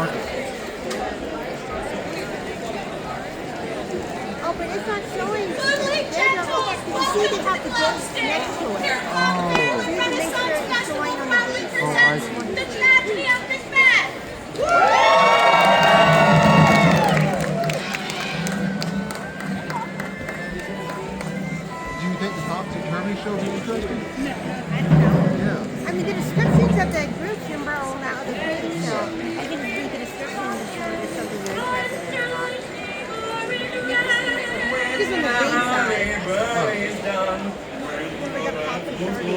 market. Oh, but it's not showing. You see they have the gates next to it. Oh. So you can make sure it's showing on the gates. Oh, I see. The tragedy of Macbeth! Do you think the Topsy Turvy show will be interesting? I don't know. Yeah. I mean, the descriptions of the groups in Burrow now, the groups, so I can just read the description and show you something you're interested in. This is on the green side. Like a pop and turvy.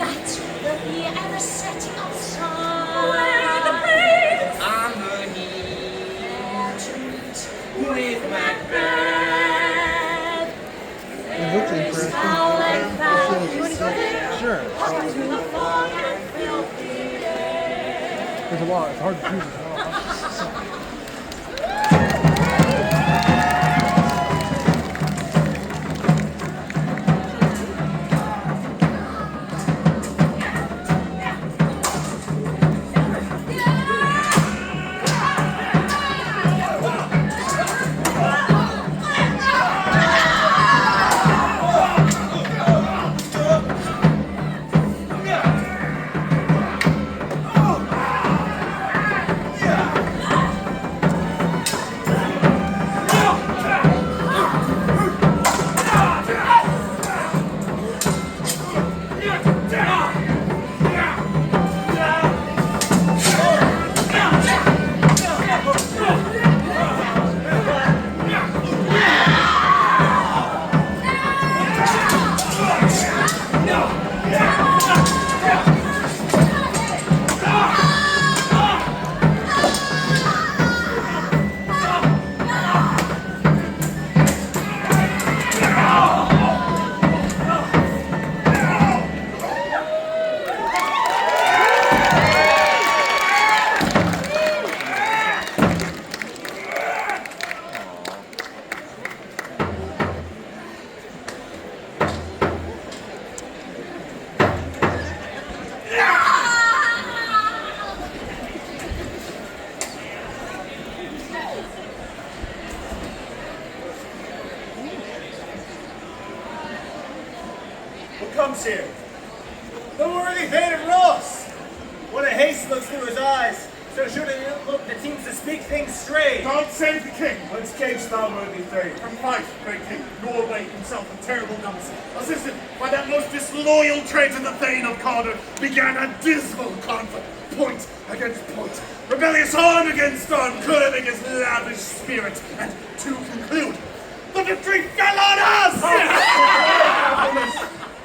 That will be a setting of sun. Where the prince on the hill to meet with Macbeth. It looks interesting. Sure. There's a lot. It's hard to choose. comes here? The worthy Thane of Ross! What a haste looks through his eyes! So should it look that seems to speak things straight. God save the king! Whence camest thou, worthy Thane? From Fife, great king, Norway himself, a terrible dunce. Assisted by that most disloyal traitor, the Thane of Carter, began a dismal conflict, point against point, rebellious arm against arm, curbing his lavish spirit, and to conclude, the victory fell on us!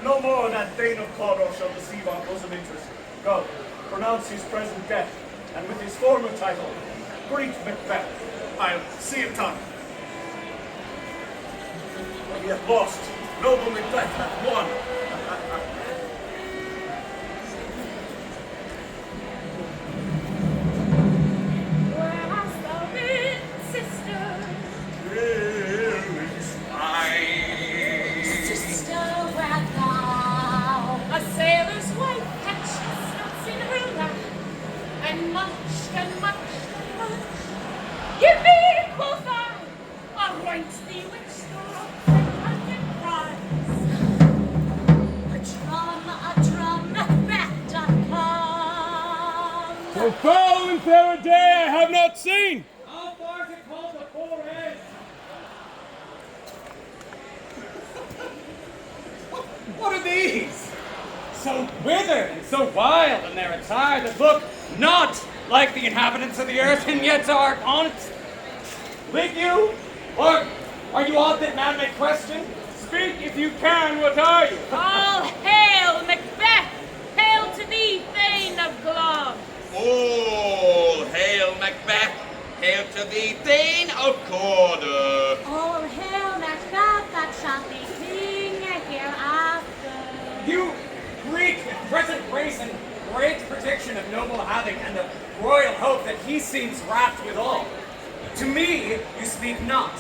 No more that Thane of Carter shall deceive our bosom interest. Go, pronounce his present death, and with his former title, greet Macbeth. I'll see him done. We have lost. Noble Macbeth hath won. Where hast thou been, sister? Sister, where thou? A sailor's wife catches nuts in her lap, and much, and much, and much. Give me, quoth I, a right bewitched or a hundred cries. A drum, Macbeth doth come. So foul and fair a day I have not seen. How far's it called the forehead? What are these? So withered and so wild in their attire that look not like the inhabitants of the earth, and yet are honest. Live you? Or are you aught that man may question? Speak if you can, what are you? All hail, Macbeth! Hail to thee, Thane of Glove! All hail Macbeth, hail to thee, Thane of Corder. All hail, Macbeth, that shall be king hereafter. You Greek present race and great prediction of noble having and of royal hope that he seems wrapped withal. To me, you speak not.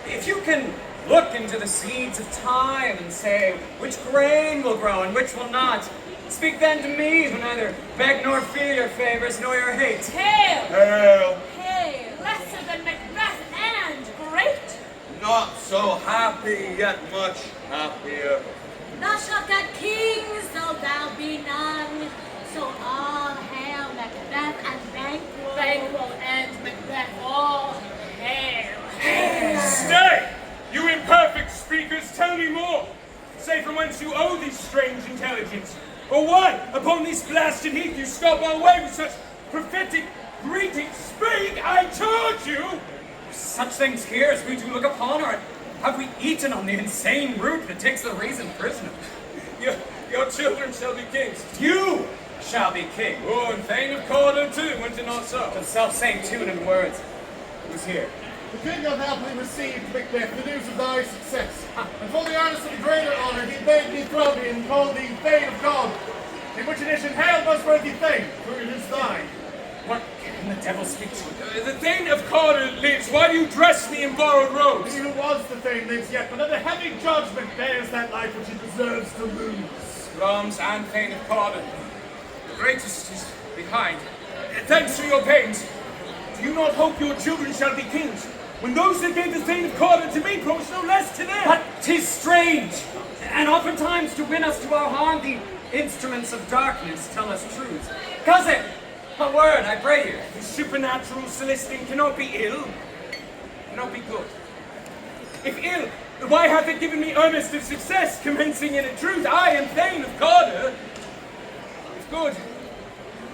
If you can look into the seeds of time and say which grain will grow and which will not, Speak then to me, who neither beg nor feel your favors nor your hate. Hail! Hail. Hail! Lesser than Macbeth and great! Not so happy, yet much happier. Thou shalt get kings, though thou be none. So all hail Macbeth and Banquo. Banquo and Macbeth, all hail. Hail! Stay! You imperfect speakers, tell me more. Say from whence you owe these strange intelligence, or why, upon this blasted heath, you stop our way with such prophetic greetings. Speak, I charge you! Such things here as we do look upon, or have we eaten on the insane root that takes the reason prisoner? Your children shall be kings. You shall be king. Oh, and Thane of Cawdor too, went it not so? The self-same tune and words. Who's here? The king hath happily received, Macbeth, the news of thy success. And for the earnest of greater honour, he bade me throw thee and called thee Thane of God. In which edition, hail, most worthy Thane, for it is thine. What can the devil speak to? The Thane of Cawdor lives. Why do you dress me in borrowed robes? He who was the Thane lives yet, but under heavy judgment bears that life which he deserves to lose. Brahms and Thane of Cawdor. The greatest is behind. Thanks to your pains. Do you not hope your children shall be kings? When those that gave the Thane of Cawdor to me promised no less to them. But 'tis strange, and oftentimes to win us to our harm, the instruments of darkness tell us truths. Cousin, a word, I pray you. The supernatural Celestian cannot be ill, cannot be good. If ill, why hath it given me earnest of success, commencing in a truth? I am Thane of Cawdor. If good,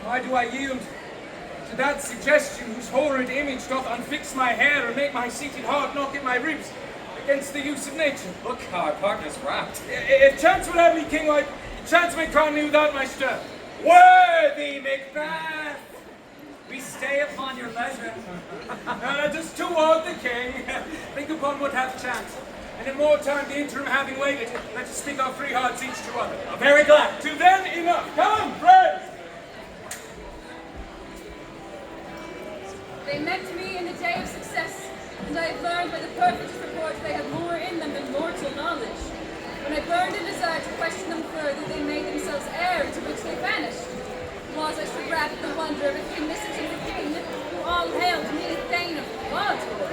why do I yield to that suggestion whose horrid image doth unfix my hair and make my seated heart knock at my ribs against the use of nature? Look how our partner's wrapped. If chance would have me king, why, chance may crown me without my stir. Worthy Macbeth! We stay upon your leisure. Just toward the king. Think upon what hath chanced. And in more time, the interim having waited, let us speak our free hearts each to other. I'm very glad. Till then, enough. Come, friends! They met me in the day of success, and I have learned by the perfect report they have more in them than mortal knowledge. When I burned in desire to question them further, they made themselves heir to which they vanished. Was I so rapt the wonder of a king listened to the king, who all hailed me as Thane of Cawdor,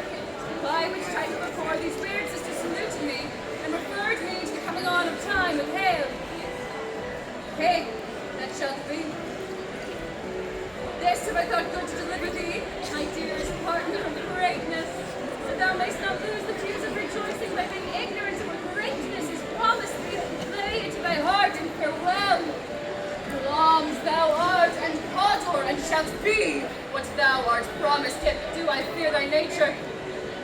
by which title before these weird sisters saluted me, and referred me to the coming on of time and hail. Hey, that shalt be. This have I thought good to deliver thee, my dearest partner of greatness, that thou mayst not lose the tears of rejoicing by being ignorant of what greatness is promised thee. Lay it to thy heart and farewell. Glom's thou art, and Cawdor, and shalt be what thou art promised, yet do I fear thy nature.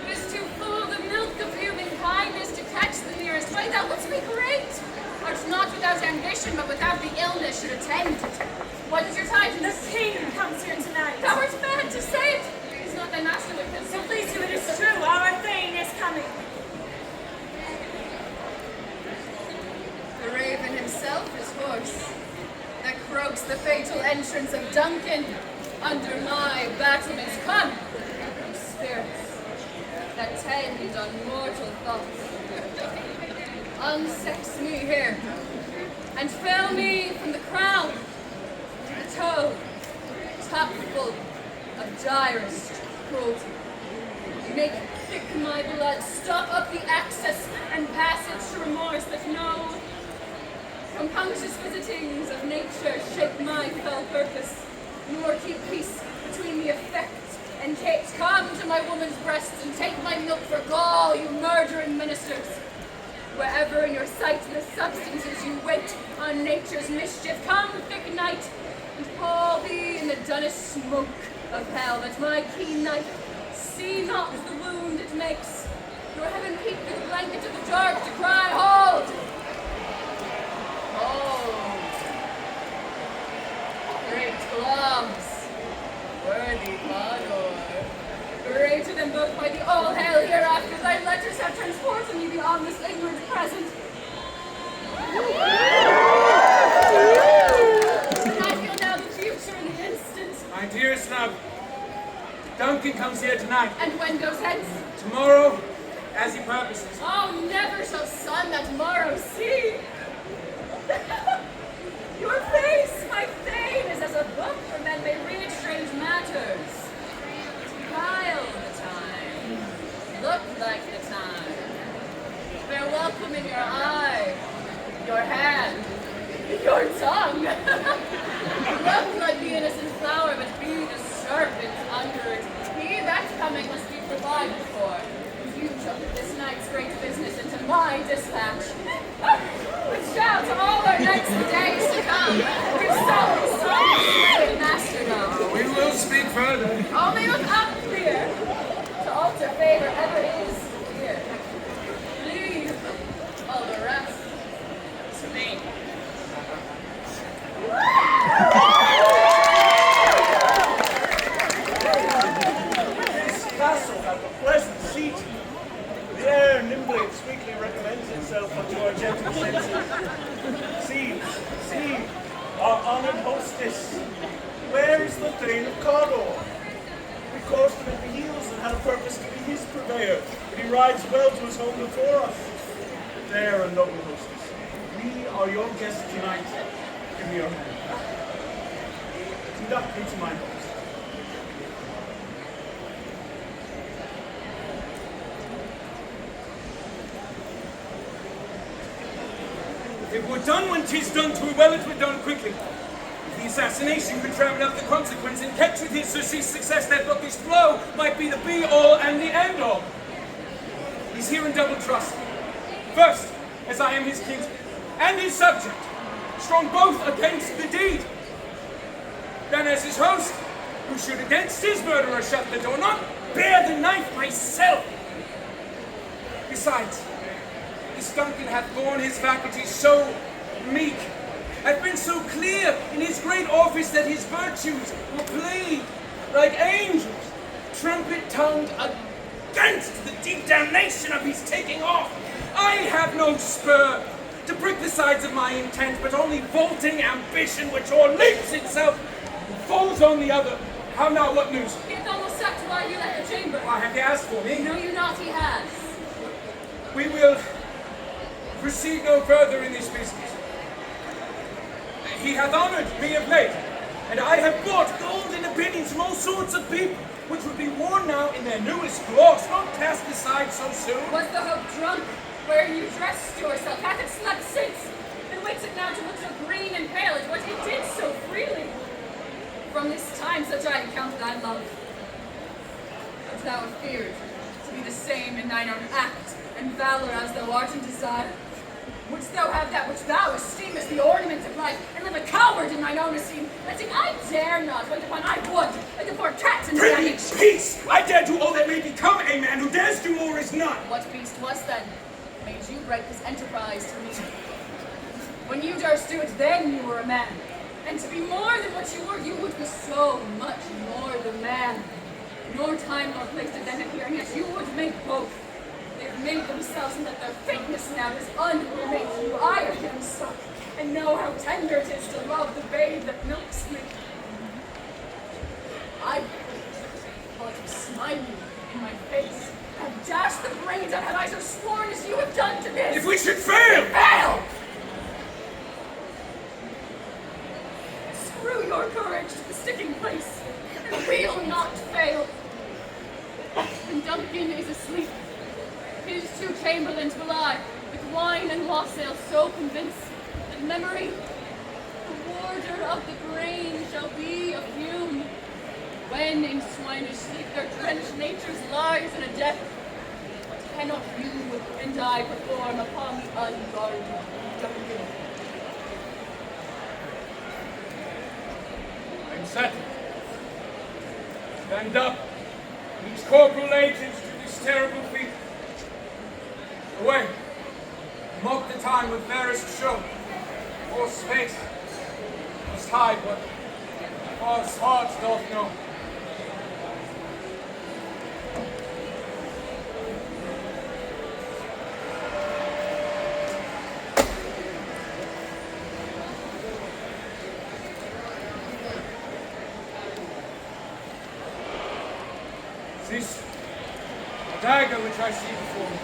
It is too full of the milk of human kindness to catch the nearest way. Thou wouldst be great, art not without ambition, but without the illness should attend it. What is your tidings? The king comes here tonight. Thou art mad to say it. Is not thy master with him? So please you, it is true. Our Thane is coming. The raven himself is hoarse, that croaks the fatal entrance of Duncan under my battlements. Come, spirits that tend on mortal thoughts, unsex me here, and fill me from the crown to the toe, topful of direst cruelty. Make thick my blood, stop up the access and passage to remorse that no compunctious visitings of nature shake my fell purpose, nor keep peace between the effect and case. Come to my woman's breasts and take my milk for gall, you murdering ministers. Wherever in your sight the substances you wait on nature's mischief, come, thick night, and haul thee in the dunnest smoke of hell, that my keen knife see not the wound it makes, nor heaven peep through the blanket of the dark to cry, hold! Hold! Great globs, worthy Cawdor, greater than both by the all hail hereafter, thy letters have transported me beyond this ignorant present. And I feel now the future in an instant. My dearest love, Duncan comes here tonight. And when goes hence? Tomorrow, as he purposes. Oh, never shall sun that morrow see. Your your tongue. Look like the innocent flower, but be the serpent under it. He that's coming must be provided for. You took this night's great business into my dispatch. Which shall to all our next days to come. Give some master now. We will speak further. Only look up here. To alter favor ever is here. Leave all the rest to me. This castle hath a pleasant seat. The air nimbly and sweetly recommends itself unto our gentle senses. See, our honored hostess. Where is the Thane of Karol? We coursed him at the heels and had a purpose to be his purveyor, but he rides well to his home before us. There, a noble hostess. We are your guests tonight. Give me your hand. Conduct me to my host. If it were done when 'tis done, 'twere well it were done quickly. If the assassination could travel up the consequence and catch with his surceased success, that bookish blow might be the be-all and the end-all. He's here in double trust. First, as I am his kinsman and his subject, strong both against the deed. Then as his host, who should against his murderer shut the door, not bear the knife myself. Besides, this Duncan hath borne his faculties so meek, hath been so clear in his great office that his virtues will plead like angels, trumpet-tongued against the deep damnation of his taking off. I have no spur to prick the sides of my intent, but only vaulting ambition which o'erleaps itself and falls on the other. How now, what news? He hath almost sacked while you left the chamber. Why have you asked for me? Know you not he has? We will proceed no further in this business. He hath honored me of late, and I have bought golden opinions from all sorts of people, which would be worn now in their newest gloss, not cast aside so soon. Was the hope drunk where you dressed yourself? Hath it slept since? And waits it now to look so green and pale as what it did so freely? From this time such I account thy love. But thou feared to be the same in thine own act and valor as thou art in desire. Wouldst thou have that which thou esteemest the ornament of life, and live a coward in thine own esteem, letting I dare not went upon I would, like the poor cats in the Prithee, damage. peace! I dare do all that may become a man who dares do more is none. What beast was then? Made you write this enterprise to me? When you durst do it, then you were a man. And to be more than what you were, you would be so much more the man. Nor time nor place did then appear, and yet you would make both. They've made themselves and that their fakeness now is unmade you. I have given suck, and know how tender it is to love the babe that milks me. I thought of smiling in my face, have dashed the brains out, have I so sworn as you have done to this? If we should fail! Fail! Screw your courage to the sticking place, and we'll not fail. And Duncan is asleep. His two chamberlains will I, with wine and wassail, so convince that memory, the warder of the brain, shall be a fume. When in swinish sleep their drenched natures lies in a death, what cannot you and I perform upon the unguarded Duncan? I'm settled. Stand up, each corporal agent to this terrible feat. Away, mock the time with fairest show, or space, must hide what false hearts doth know. This dagger which I see before me,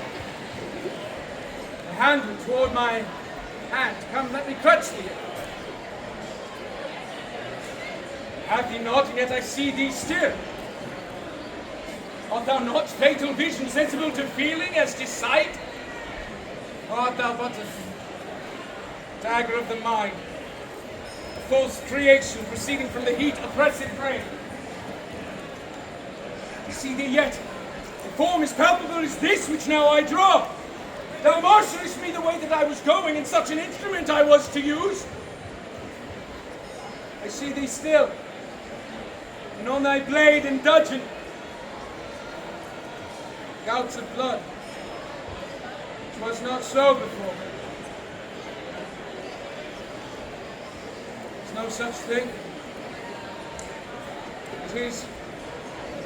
the handle toward my hand. Come, let me clutch thee. Have thee not, and yet I see thee still. Art thou not fatal vision, sensible to feeling as to sight? Or art thou but a dagger of the mind, false creation proceeding from the heat oppressive brain. I see thee yet. The form as palpable as this which now I draw. Thou marshalest me the way that I was going, and such an instrument I was to use. I see thee still, and on thy blade and dudgeon, gouts of blood. 'Twas not so before. There's no such thing. It is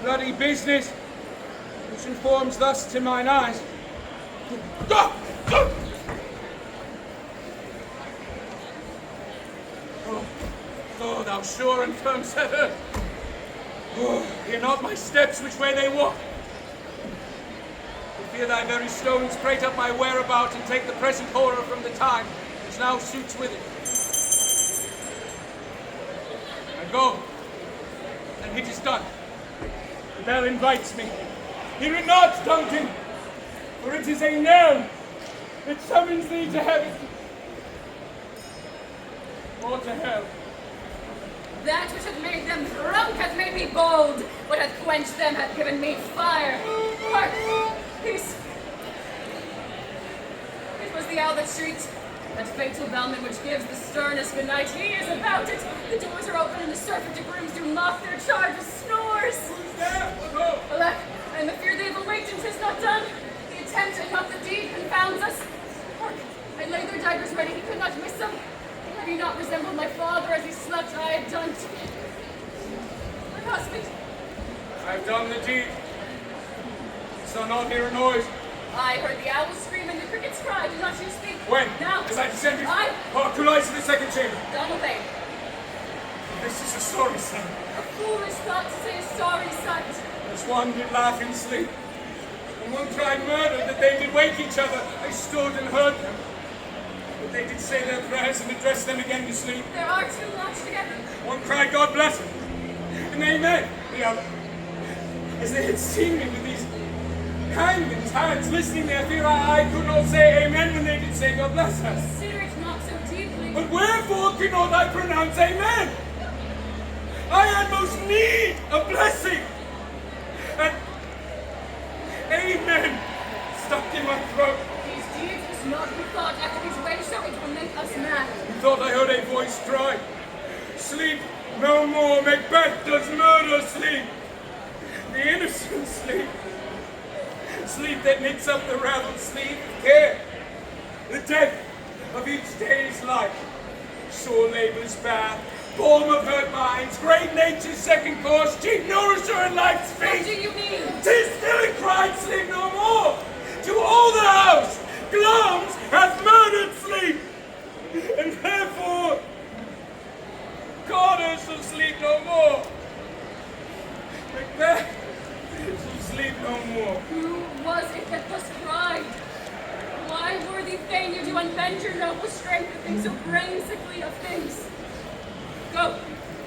bloody business which informs thus to mine eyes. Oh, thou sure and firm setter. Oh, hear not my steps which way they walk. I fear thy very stones prate up my whereabout and take the present horror from the time which now suits with it. I go, and it is done. The bell invites me. Hear it not, Duncan, for it is a knell that summons thee to heaven or to hell. That which hath made them drunk hath made me bold. What hath quenched them hath given me fire. Hark! Peace. It was the owl that shrieked. That fatal bellman which gives the sternest good night. He is about it. The doors are open and the servant grooms do mock their charge with snores. Who's there? Go. Alack, and the fear they've awakened is not done. The attempt and not the deed confounds us. Hark! I laid their daggers ready. He could not miss them. Have you not resembled my father as he slept? I had done. My husband. I've done the deed. Shall not hear a noise. I heard the owl scream and the crickets cry. Do not you speak? When? Now. As I descended. I. Who lies in the second chamber? Donalbain. This is a sorry sight. A foolish thought to say a sorry sight. As one did laugh in sleep. And one cried murder that they did wake each other. I stood and heard them. But they did say their prayers and address them again to sleep. There are two lodged together. One cried, God bless him, and amen. The other, as they had seen me with these hangman's hands listening there, fear I could not say amen when they did say God bless us. Consider it not so deeply. But wherefore could not I pronounce amen? I had most need of blessing. And amen stuck in my throat. These deeds must not be thought after these ways, so it will make us mad. Thought I heard a voice cry, sleep no more, Macbeth does murder sleep. The innocent sleep. Sleep that knits up the raveled sleep of care. The death of each day's life. Sore labor's bath, balm of hurt minds, great nature's second course, chief nourisher and life's feast. What do you mean? 'Tis still it cried, sleep no more. To all the house, Glamis hath murdered sleep. And therefore, Carter shall sleep no more. Macbeth shall sleep no more. Who was it that thus cried? Why, worthy Thane, you do unbend your noble strength with things so brain-sickly of things? Go,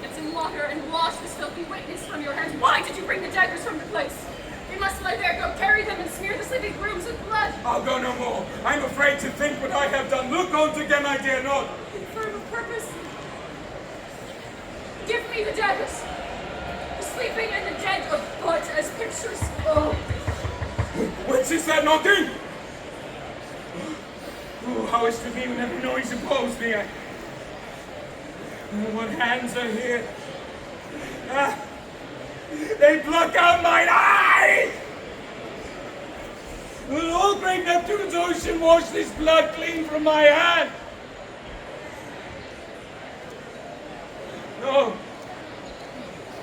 get some water and wash this filthy witness from your hands. Why did you bring the daggers from the place? They must lie there. Go carry them and smear the sleeping grooms with blood. I'll go no more. I'm afraid to think what I have done. Look on't again, I dare not. Infernal purpose. Give me the daggers. The sleeping and the dead are but as pictures. Oh. Whence is that knocking? Oh, how is to be when every noise imposes me? What hands are here? Ah, they pluck out mine eyes! Will all great Neptune's ocean wash this blood clean from my hand? No.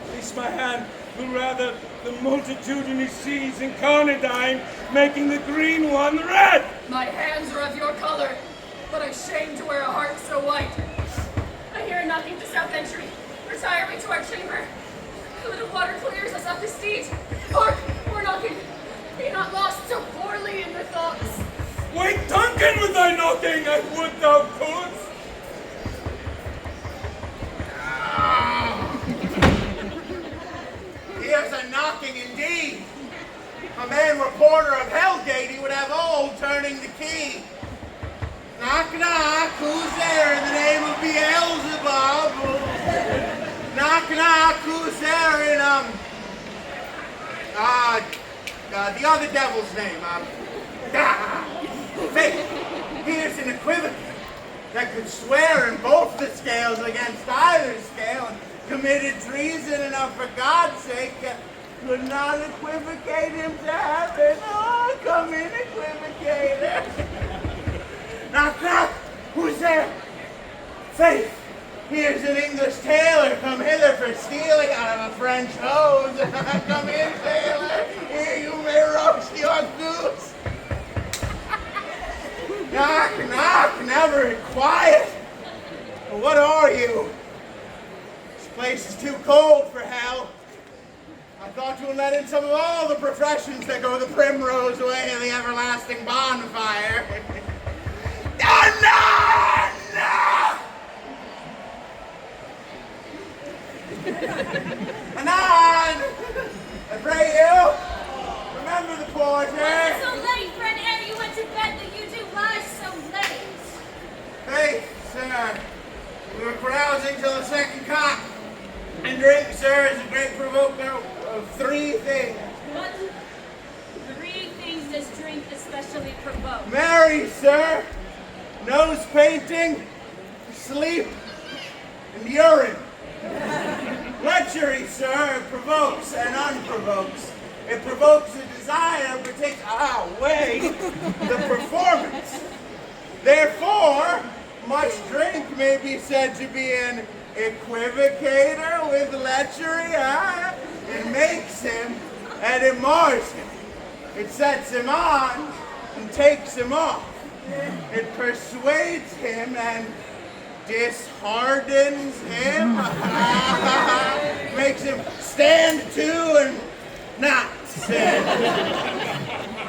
At least my hand will rather the multitudinous seas incarnadine, making the green one red. My hands are of your color, but I'm ashamed to wear a heart so white. I hear a knocking to south entry. Retire we to our chamber. A little water clears us up the steed. Hark, we're knocking. Be not lost so poorly in your thoughts. Wake Duncan with thy knocking, I would thou couldst. Here's a knocking indeed. A man reporter of Hellgate, he would have old turning the key. Knock, knock, who's there in the name of Beelzebub? the other devil's name? Faith. Here's an equivocate that could swear in both the scales against either scale and committed treason enough for God's sake could not equivocate him to heaven. Oh, come in, equivocator. Knock, knock. Who's there? Faith. Here's an English tailor come hither for stealing out of a French hose. Come in, tailor. Here you may roast your goose. Knock, knock, never quiet. What are you? This place is too cold for hell. I thought you would let in some of all the professions that go the primrose way of the everlasting bonfire. Donna! Anon! I pray you, remember the porter. Why so late, friend Eddie? You went to bed that you do rise so late. Hey, sir, we were carousing till the second cock. And drink, sir, is a great provoker of three things. What 3 things does drink especially provoke? Marry, sir, nose painting, sleep, and urine. Lechery, sir, provokes and unprovokes. It provokes the desire, but takes away the performance. Therefore, much drink may be said to be an equivocator with lechery. It makes him and it mars him. It sets him on and takes him off. It persuades him and disheartens him. Makes him stand to and not stand.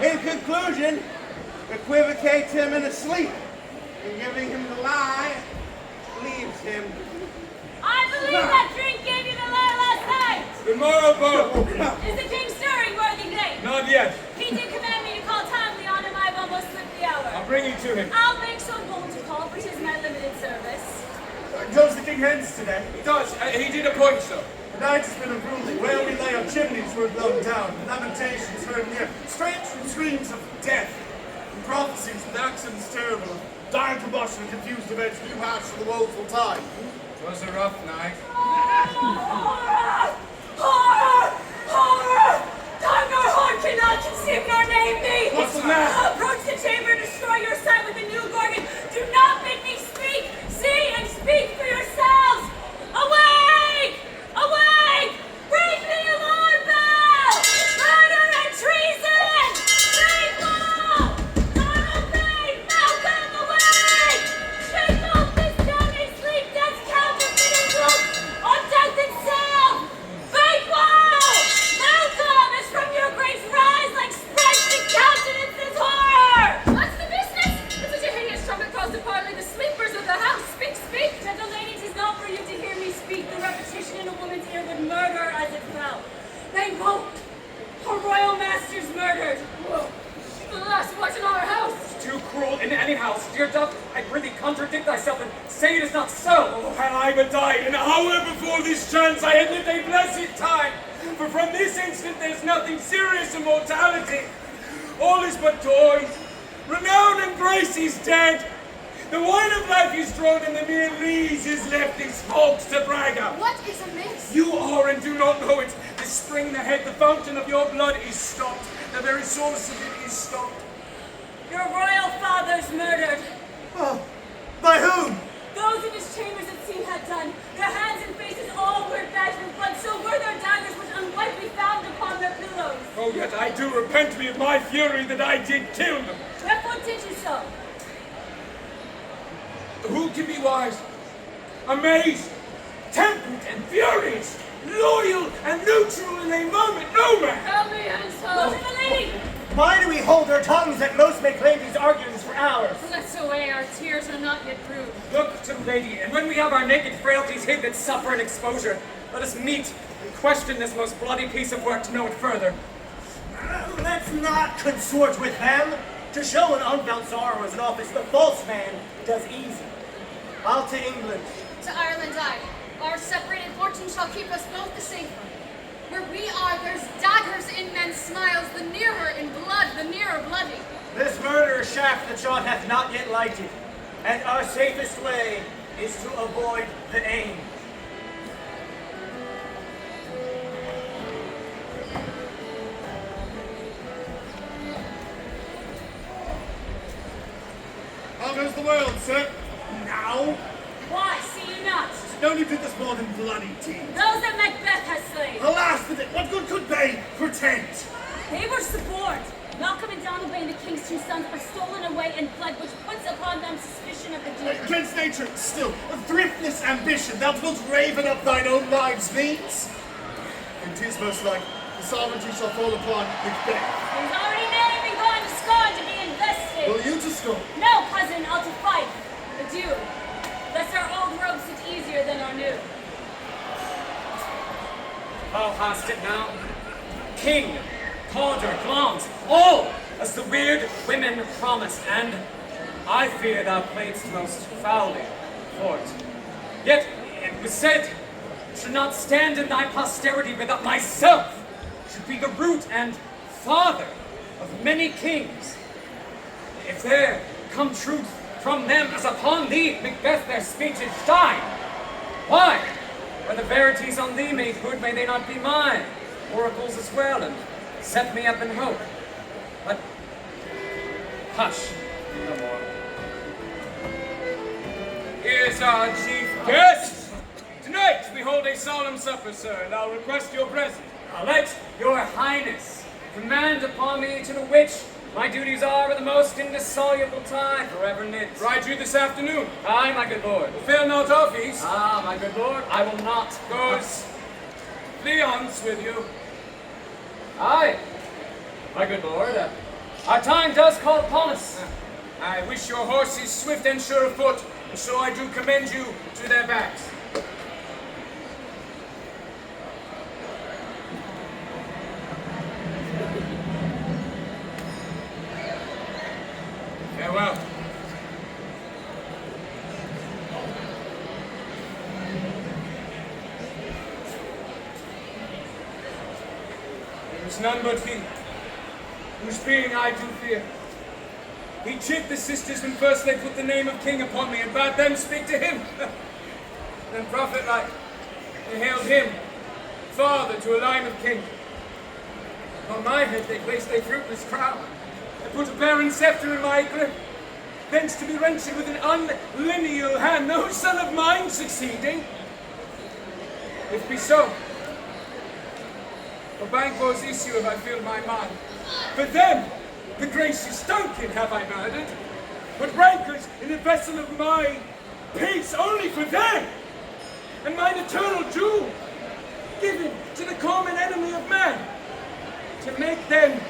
In conclusion, equivocates him in a sleep, and giving him the lie, leaves him. I believe that drink gave you the lie last night. Good morrow, Bo. Is the king stirring, worthy dame? Not yet. He did command me to call timely on him. I've almost slipped the hour. I'll bring you to him. I'll make so bold to call, for 'tis my limited service. Does the king hence today? He does. He did appoint so. The night has been unruly. Where we lay, our chimneys were blown down. Lamentations heard near. Strange screams of death. And prophecies with accents terrible. Of dire combustion and confused events. New hatch for the woeful time. 'Twas a rough night. Horror! Horror! Horror! Time nor heart cannot conceive nor name me! What's the matter? Approach the chamber, destroy your sight with a new gorgon. Do not make me speak! See and speak for yourselves! Awake! Awake! Bring the alarm bell! Murder and treason! Faithful! Donalbain! Malcolm, awake! Shake off this dummy sleep that's counterfeiting look on death itself! Faithful! Malcolm, as from your graves rise like sprites and countenances horror! What's the business? With such a hideous trumpet calls to parley the sleepers of the house. Speak, speak! Gentle lady, 'tis not for you to hear me speak. The repetition in a woman's ear would murder as it fell. Banquo! Her royal master's murdered! The last watch in our house! Too cruel in any house. Dear doth, I prithee contradict thyself and say it is not so. Oh, had I but died, and however before this chance I had lived a blessed time. For from this instant there's nothing serious in mortality. All is but toys. Renown and grace is dead. The wine of life is drawn, and the mere lees is left these folks to brag of. What is amiss? You are and do not know it. The spring in the head, the fountain of your blood is stopped. The very source of it is stopped. Your royal father's murdered. Oh, by whom? Those of his chambers at sea had done. Their hands and faces all were badged with blood, so were their daggers which unwipely found upon their pillows. Oh, yet I do repent me of my fury that I did kill them. Wherefore did you so? Who can be wise? Amazed, temperate and furious, loyal and neutral in a moment, no man. Help me, Ansel. Look at the lady. Why do we hold our tongues that most may claim these arguments for hours? Let's away, our tears are not yet proved. Look to the lady, and when we have our naked frailties hid that suffer an exposure, let us meet and question this most bloody piece of work to know it further. Let's not consort with them. To show an unfelt sorrow as an office the false man does easy. I'll to England. To Ireland I. Our separated fortune shall keep us both the safer. Where we are, there's daggers in men's smiles, the nearer in blood, the nearer bloody. This murderous shaft that John hath not yet lighted, and our safest way is to avoid the aim. How goes the world, sir? Now? Why, see you not? No need to this more than bloody deeds. Those that Macbeth has slain. Alas, what good could they pretend? They were suborned. Malcolm and Donalbain, the king's two sons, are stolen away and fled, which puts upon them suspicion of the deed. Against nature, still, a thriftless ambition, thou wilt raven up thine own lives' needs. And 'tis most like the sovereignty shall fall upon Macbeth. There's already men been gone to Scotland to be invested. Will you to school? No, cousin, I'll to fight. Adieu. Lest our old robes sit easier than our new. Thou hast it now. King, Calder, Glons, all as the weird women promised, and I fear thou playedst most foully for it. Yet it was said, should not stand in thy posterity, but that myself should be the root and father of many kings. If there come truth from them as upon thee, Macbeth, their speeches shine. Why? Where the verities on thee made good, may they not be mine? Oracles as well, and set me up in hope. But hush, no more. Here's our chief guest. Tonight we hold a solemn supper, sir, and I'll request your presence. Now let your highness command upon me, to the which my duties are with the most indissoluble tie forever knit. Ride you this afternoon. Aye, my good lord. Fail not off east. Ah, my good lord, I will not. Goes Leon's with you. Aye, my good lord. Our time does call upon us. I wish your horses swift and sure of foot, and so I do commend you to their backs. Farewell. There is none but he, whose being I do fear. He chid the sisters when first they put the name of king upon me, and bade them speak to him. Then prophet-like, they hailed him father to a line of king. On my head they placed a fruitless crown, and put a barren scepter in my grip, thence to be wrenched with an unlineal hand, no son of mine succeeding. If be so, for Banquo's issue have I filled my mind. For them, the gracious Duncan have I murdered, but rankers in the vessel of my peace only for them, and mine eternal doom given to the common enemy of man, to make them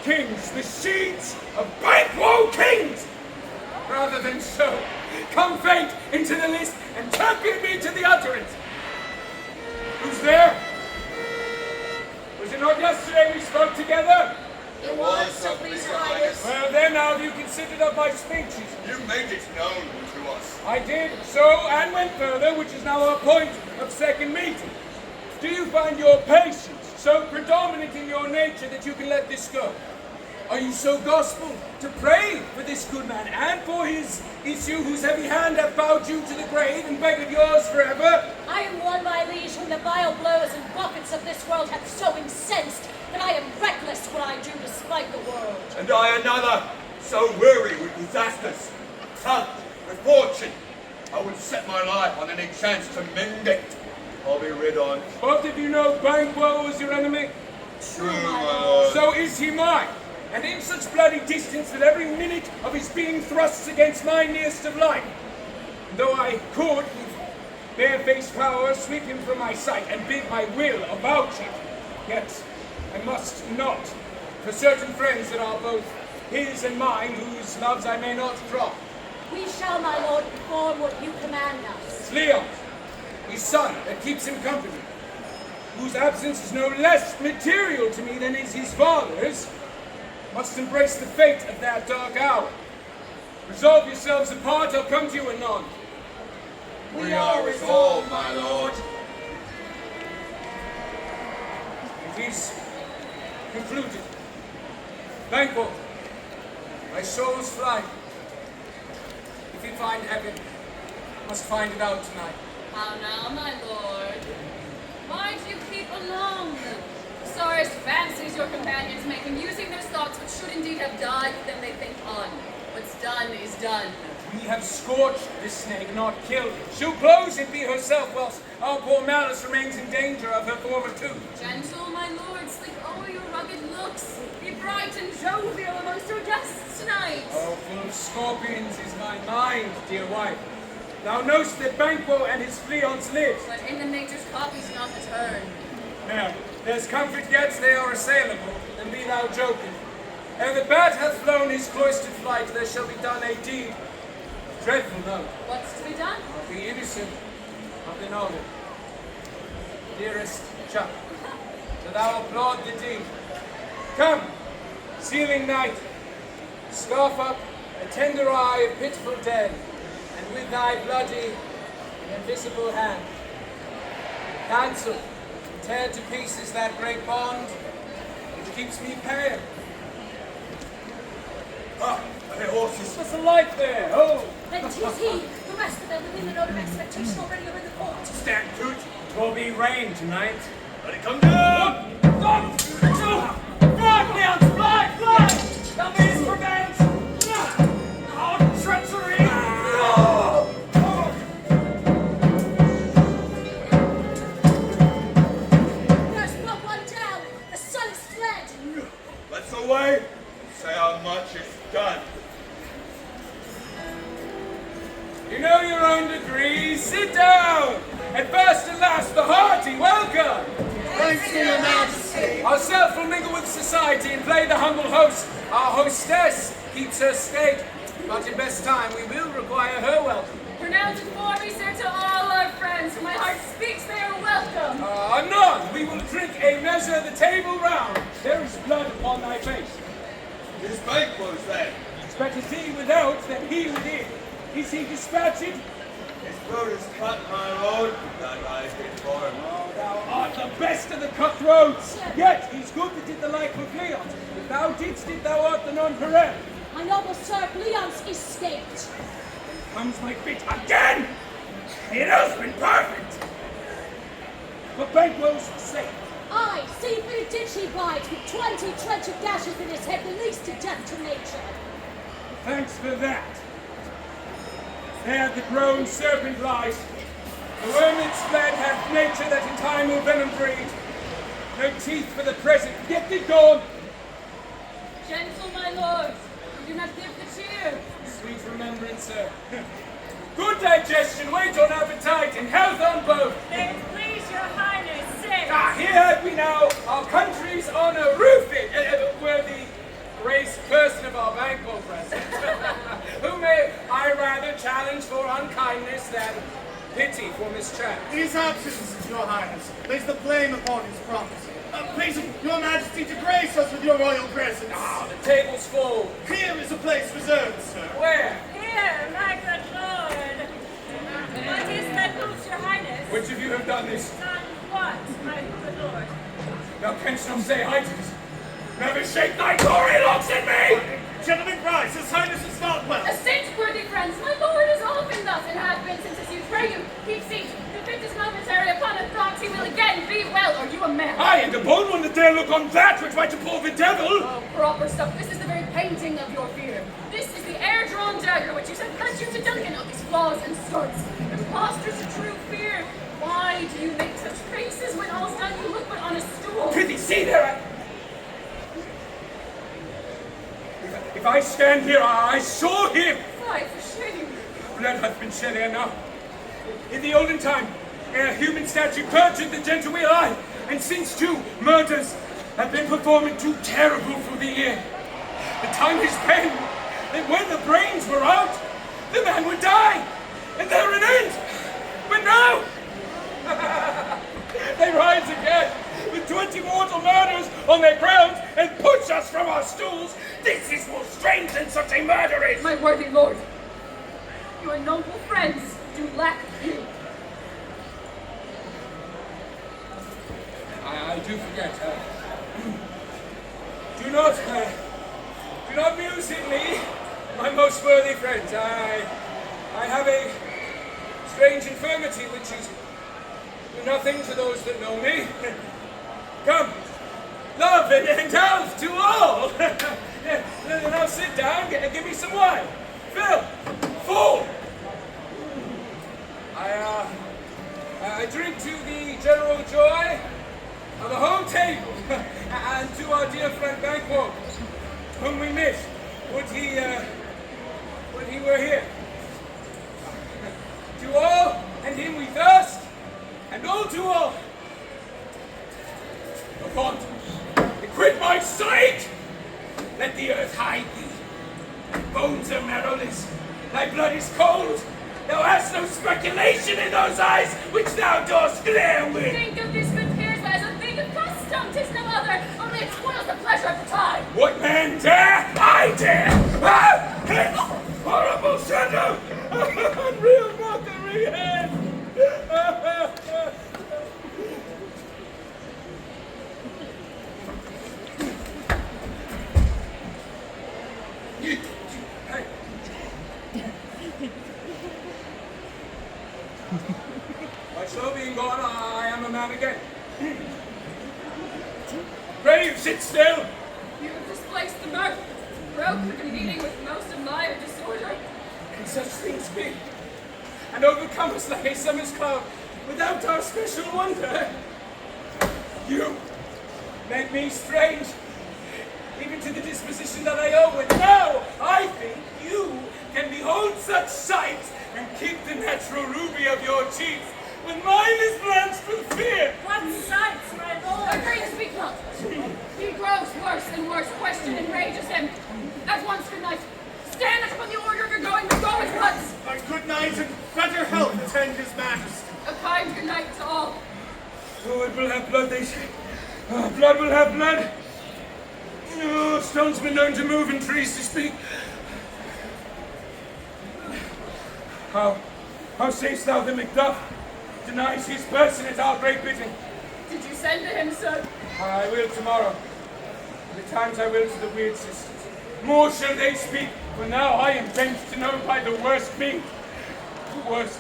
kings, the seeds of Banquo kings. Rather than so, come fate into the list and champion me to the utterance. Who's there? Was it not yesterday we spoke together? It was, so please your highness. Well then, how have you considered of my speeches? You made it known to us. I did so, and went further, which is now our point of second meeting. Do you find your patience so predominant in your nature that you can let this go? Are you so gospel to pray for this good man and for his issue, whose heavy hand hath bowed you to the grave and beggared yours forever? I am one, my liege, whom the vile blows and buffets of this world hath so incensed that I am reckless what I do despite the world. And I another, so weary with disasters, tugged with fortune, I would set my life on any chance to mend it. I'll be rid on. Both of you know Banquo is your enemy? True, my lord. So is he mine, and in such bloody distance that every minute of his being thrusts against my nearest of life. Though I could, with barefaced power, sweep him from my sight and bid my will avouch it, yet I must not, for certain friends that are both his and mine, whose loves I may not drop. We shall, my lord, perform what you command us. It's Leon, his son, that keeps him company, whose absence is no less material to me than is his father's, must embrace the fate of that dark hour. Resolve yourselves apart, I'll come to you anon. We are resolved, my lord. concluded. Banquo, my soul's flight. If you find heaven, must find it out tonight. How now, my lord? Why do you keep alone? Sorest fancies your companions make, amusing those thoughts which should indeed have died, but then they think on. What's done is done. We have scorched this snake, not killed it. She'll close and be herself, whilst our poor Malice remains in danger of her former tooth. Gentle, my lord, sleep o'er your rugged looks. Be bright and jovial amongst your guests tonight. Oh, full of scorpions is my mind, dear wife. Thou know'st that Banquo and his fleance live. But in the nature's copies not return. Now, there's comfort yet they are assailable, and be thou joking. Ere the bat hath flown his cloistered flight, there shall be done a deed. Dreadful, no. What's to be done? Of the innocent, of the noble. Dearest Chuck, do thou applaud the deed. Come, sealing night, scarf up a tender eye of pitiful dead, and with thy bloody and invisible hand, cancel, tear to pieces that great bond which keeps me pale. Ah, my horses. What's the light there? Oh! And 'tis he, the rest of them within the note of expectation already are in the court. Stand toot. Twill be rain tonight. Let it come down. Fly, Leons! Fly! Fly! Thou mayest prevent! Oh, treachery! There's but one down. The sun is fled. Let's away. Say how much is done. You know your own degrees. Sit down! And first and last, the hearty welcome! Thanks to your majesty. Ourself will mingle with society and play the humble host. Our hostess keeps her state, but in best time we will require her welcome. Pronounce it for me, sir, to all our friends, for my heart speaks they are welcome. Anon, we will drink a measure the table round. There is blood upon thy face. His Banquo's there. Better thee without than he within. Is he dispatched? His throat is cut, my lord, that I did for him. Oh, thou art the best of the cutthroats. Yet he's good that did the like for Fleance. If thou didst it, thou art the non-perel. My noble sir, Leon's escaped. Comes my fit again! It has been perfect! But Banquo's safe. Aye, see if it did she bite with 20 trenchant gashes in his head, the least to death to nature. Thanks for that. There the grown serpent lies. The worm that's fled hath nature that in time will venom breed. No teeth for the present, yet they're gone. Gentle, my lord, do not give the cheer. Sweet remembrance, sir. Good digestion, weight on appetite, and health on both. May it please your highness, say. Here we now, our country's honor roofing, worthy race person of our Banquo present, who may I rather challenge for unkindness than pity for mischance. His absence, your highness, lays the blame upon his promise. Please, your majesty, to grace us with your royal presence. The table's full. Here is a place reserved, sir. Where? Here, my good lord. What is that moves your highness? Which of you have done this? Done what, my good lord? Thou canst not say I did. Never shake thy gory looks at me! Gentleman Price, his highness is not well. A saint, worthy friends, my lord is often thus, and hath been since his youth. Pray you, keep seat. The fit is momentary, upon a thought he will again be well. Are you a man? I and a bold one that dare look on that which might appall the devil! Oh, proper stuff. This is the very painting of your fear. This is the air-drawn dagger which you said cut you to Duncan of his flaws and starts. Impostors of true fear. Why do you make such faces when all's done you look but on a stool? Prithee, see there! If I stand here, I saw him! Fly for shame. Blood hath been shed ere now. In the olden time, ere human statue perjured the gentle will I, and since too, murders have been performed too terrible for the ear. The time is pen, that when the brains were out, the man would die, and there an end. But now, they rise again, with 20 mortal murders on their crowns, and push us from our stools. This is more strange than such a murder is. My worthy lord, your noble friends do lack you. I do forget. Do not muse in me, my most worthy friends. I have a strange infirmity which is nothing to those that know me. Come, love and health to all. Now sit down, give me some wine. Fill, full. I drink to the general joy of the whole table, and to our dear friend Banquo, whom we miss. Would he were here. To all, and him we thirst, and all to all. Upon, quit my sight! Let the earth hide thee. Thy bones are marrowless, thy blood is cold. Thou hast no speculation in those eyes which thou dost glare with. Think of this good peers as a thing of custom, 'tis no other, only it spoils the pleasure of the time. What man dare? I dare! Ah! Hence, horrible shadow! Unreal mockery and... My soul being gone, I am a man again. Pray you sit still. You have displaced the mirth, broke the meeting with most admired disorder. Can such things be? And overcome us like a summer's cloud, without our special wonder. You make me strange, even to the disposition that I owe. And now I think you can behold such sights and keep the natural ruby of your cheeks, when mine is blanched with fear. What sights, my lord? Agree to speak not. He grows worse and worse. Question enrages him. At once, good night. Stand up on the order of your going, but go at once. A good night and better health attend his majesty. A kind good night to all. Oh, it will have blood, they say. Oh, blood will have blood. Oh, stones been known to move and trees to speak. How sayest thou that Macduff denies his person at our great bidding? Did you send to him, sir? I will tomorrow. Betimes I will to the weird sisters. More shall they speak, for now I am bent to know by the worst means. The worst.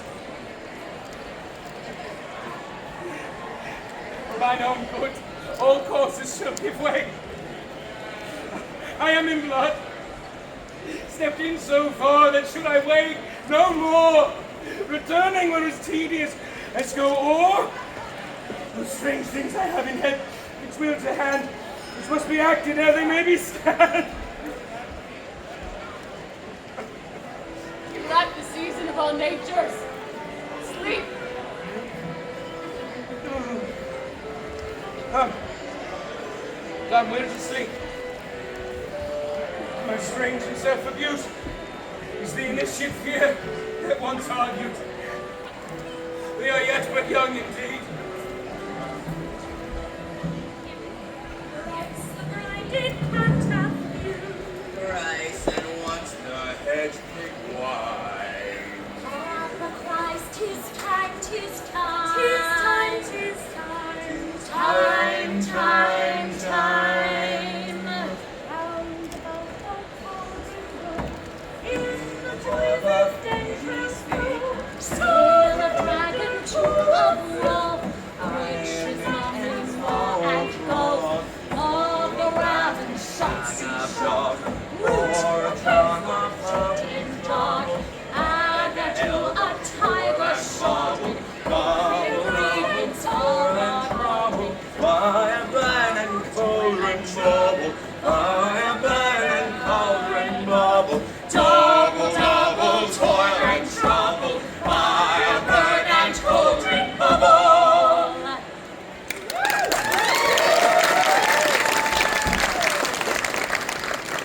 For thine own good, all causes shall give way. I am in blood. Stepped in so far that should I wake no more, returning were as tedious as go o'er. Those strange things I have in head, which will to hand, which must be acted ere they may be scanned. You lack the season of all natures. Sleep. Come, will to sleep. My strange and self-abuse is the initiate fear that once argued. We are yet but young indeed. Thrice and once the hedge pig wide. Christ, 'tis time, 'tis time. 'Tis time, 'tis time. Time, time, time. Round about dangerous road. Seal of dragon, tool of wolf, riches, nothing more and gold. Of the raven shots he shot, root the tongue of in dark, and a jewel a tiger shot. Reading song of trouble, Fire burn and cauldron bubble. Fire burn and cauldron bubble. double, double toil and trouble, fire burn and cauldron bubble.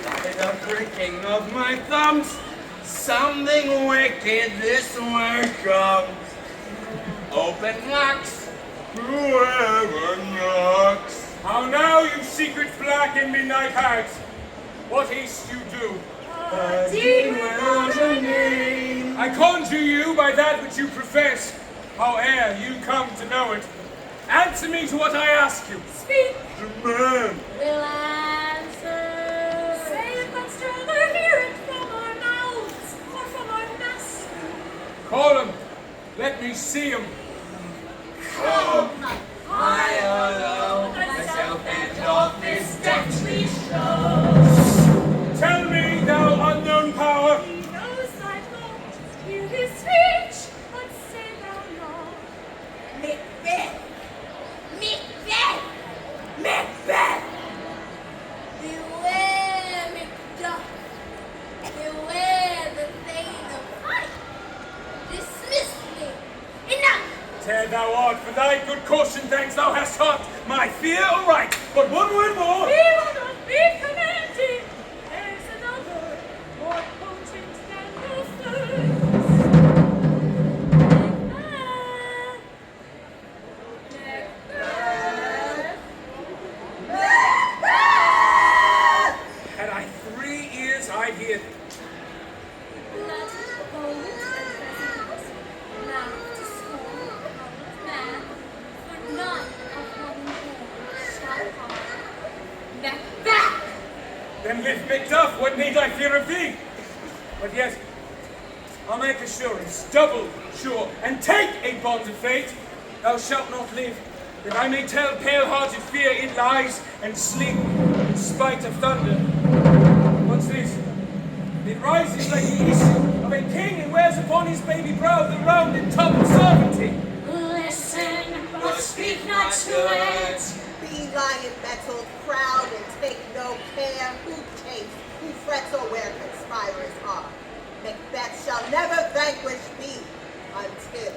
By the pricking of my thumbs, something wicked this way comes. Open locks, whoever knocks. How now, you secret black and midnight hags? What haste you do? A demon on a name. I conjure you by that which you profess, howe'er you come to know it. Answer me to what I ask you. Speak. The man. Will answer Call him. Let me see him. Come, I alone, myself and of this deathly show. Tell me, thou unknown power. He knows I won't hear his speech, but say thou not. Macbeth! Macbeth! Macbeth! Beware, Macduff! Beware the thane of fight! Dismiss me! Enough! Tear thou art, for thy good caution thanks thou hast taught my fear aright. But one word more. We will not be commanded. There's another, more potent than the first. Macbeth! Had I 3 ears, I'd hear. Blood, bones, and pheasants, mouth to scorn, man, for none of woman born shall harm. Macbeth! Then live Macduff, what need I fear of thee? But yet, I'll make assurance, double sure, and take a bond of fate. Thou shalt not live, that I may tell pale-hearted fear it lies, and sleep in spite of thunder. What's this? It rises like the issue of a king and wears upon his baby brow the rounded top of sovereignty. Listen, but speak not to it. Be lion-mettled, proud, and take no care who chase, who frets, or where conspirers are. Macbeth shall never vanquish thee until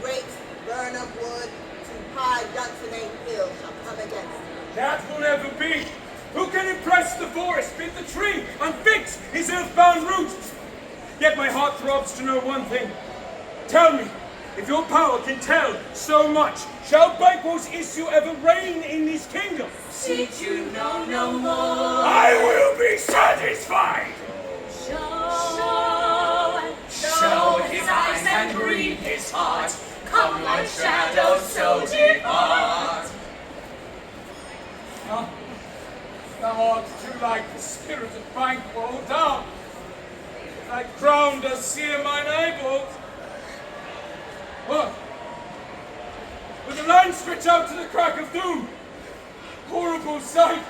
great Burnham Wood to high Duncan Hill shall come against thee. That will never be. Who can impress the forest, bid the tree, and fix his earthbound roots? Yet my heart throbs to know one thing. Tell me, if your power can tell so much, shall Banquo's issue ever reign in this kingdom? Did you know no more? I will be satisfied! Show his eyes and breathe his heart. Come like shadows, so depart. Thou art too like the spirit of Banquo, down. Thy crown does sear mine eyeballs. What? With the line stretched out to the crack of doom. Horrible sight.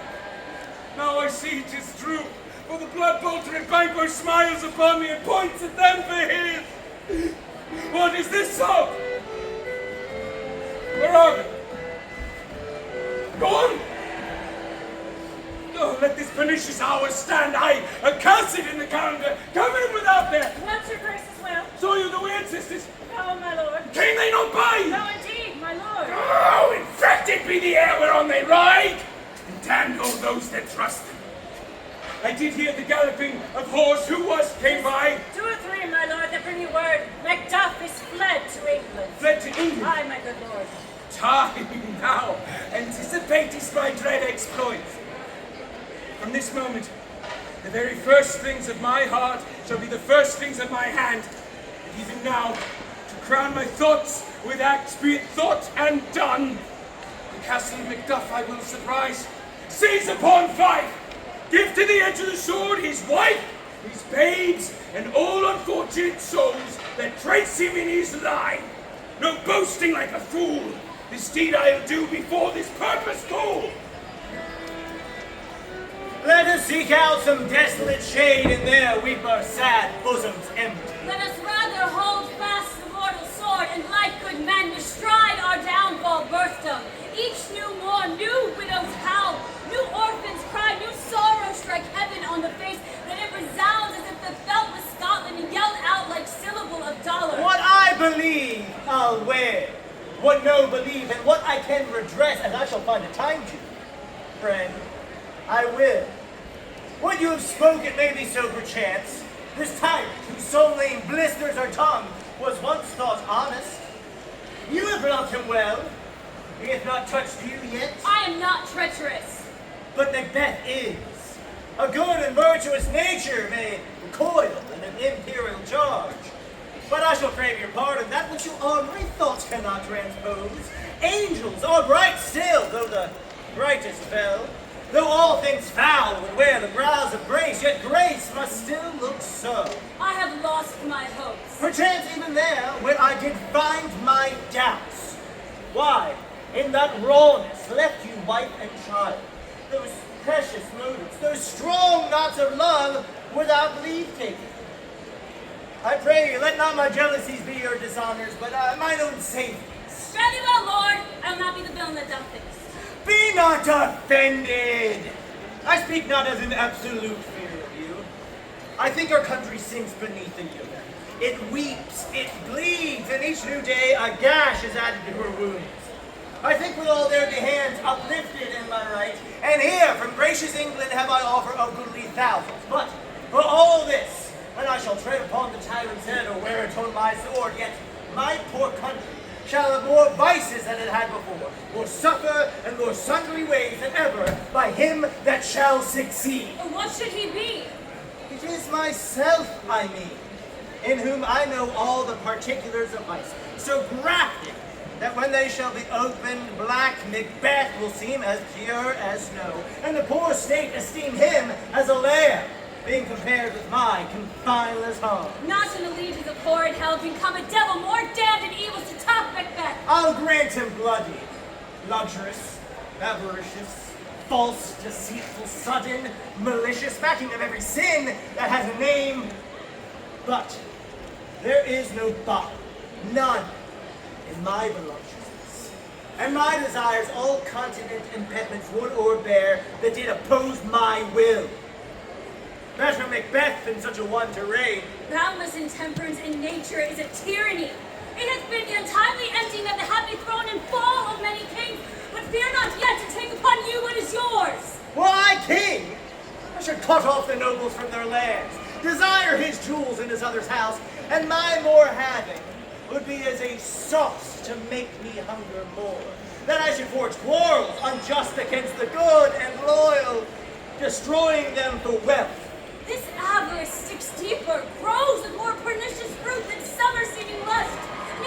Now I see 'tis true. For the blood-boltering Banquo smiles upon me and points at them for his. What is this so? Where are they? Gone? Oh, let this pernicious hour stand. I accurse it in the calendar. Come in without there. Not your grace's will. Saw you the weird sisters? No, my lord. Came they not by? No, indeed, my lord. Oh, infected be the air whereon they ride, and damned all those that trust them. I did hear the galloping of horse. Who came by? 2 or 3, my lord, that bring you word. Macduff is fled to England. Fled to England? Aye, my good lord. Time now. Anticipatest my dread exploits. From this moment, the very first things of my heart shall be the first things of my hand. And even now, to crown my thoughts with acts, be it thought and done. The castle of Macduff I will surprise. Seize upon Fife. Give to the edge of the sword his wife, his babes, and all unfortunate souls that trace him in his line. No boasting like a fool. This deed I'll do before this purpose cool. Let us seek out some desolate shade, and there weep our sad bosoms empty. Let us rather hold fast the mortal sword, and like good men bestride our downfall birthdom. Each new morn, new widows howl, new orphans cry, new sorrow strike heaven on the face, that it resounds as if the felt was Scotland and yelled out like syllable of dollar. What I believe, I'll wear. What no believe, and what I can redress, and I shall find a time to. Friend, I will. What you have spoken may be so perchance. This tyrant, whose soul lane blisters our tongue, was once thought honest. You have loved him well. He hath not touched you yet. I am not treacherous. But Macbeth is. A good and virtuous nature may recoil in an imperial charge. But I shall crave your pardon. That which you are, my thoughts cannot transpose. Angels are bright still, though the brightest fell. Though all things foul would wear the brows of grace, yet grace must still look so. I have lost my hopes. Perchance even there, where I did find my doubts. Why, in that rawness left you wife and child, those precious motives, those strong knots of love without leave-taking. I pray you, let not my jealousies be your dishonors, but mine own safeties. Very well, Lord. I will not be the villain that doth this. Be not offended. I speak not as an absolute fear of you. I think our country sinks beneath the yoke. It weeps, it bleeds, and each new day a gash is added to her wounds. I think with all their hands uplifted in my right, and here from gracious England have I offered a goodly thousands. But for all this, when I shall tread upon the tyrant's head or wear it on my sword, yet my poor country shall have more vices than it had before, more succor and more sundry ways than ever by him that shall succeed. What should he be? It is myself, I mean, in whom I know all the particulars of vice, so grafted that when they shall be opened, black Macbeth will seem as pure as snow, and the poor state esteem him as a lamb, being compared with my confineless home. Not in the legions of horrid hell can come a devil more damned and evil to top Macbeth. I'll grant him bloody, luxurious, avaricious, false, deceitful, sudden, malicious, backing of every sin that has a name. But there is no but, none, in my voluptuousness, and my desires all continent impediments would o'erbear that did oppose my will. Better Macbeth than such a one to reign. Boundless intemperance in nature is a tyranny. It has been the untimely emptying of the happy throne and fall of many kings, but fear not yet to take upon you what is yours. Were I king, I should cut off the nobles from their lands, desire his jewels in his other's house, and my more having would be as a sauce to make me hunger more. That I should forge quarrels unjust against the good and loyal, destroying them for wealth. This avarice sticks deeper, grows with more pernicious fruit than summer-seeming lust.